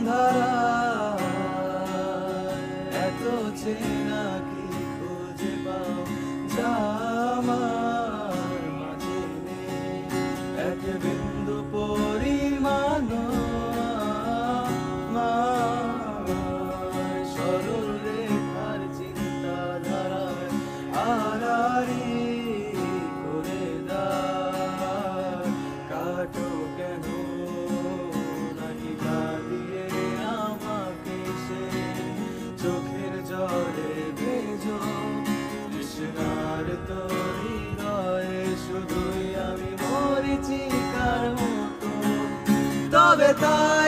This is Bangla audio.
ধারা এত চেনা কি খুঁজে পাও যা আমার মাঝে নেই এক বিন্দু পরিমাণ সরল রেখার চিন্তাধারায় আড়াআড়ি করে দাও কাটো কেন নাকি কাঁদিয়ে আমাকে সে চোখের জলে ভেজো তৃষ্ণার তোরি হৃদয়ে শুধুই আমি মরিচিকার মতো তবে তার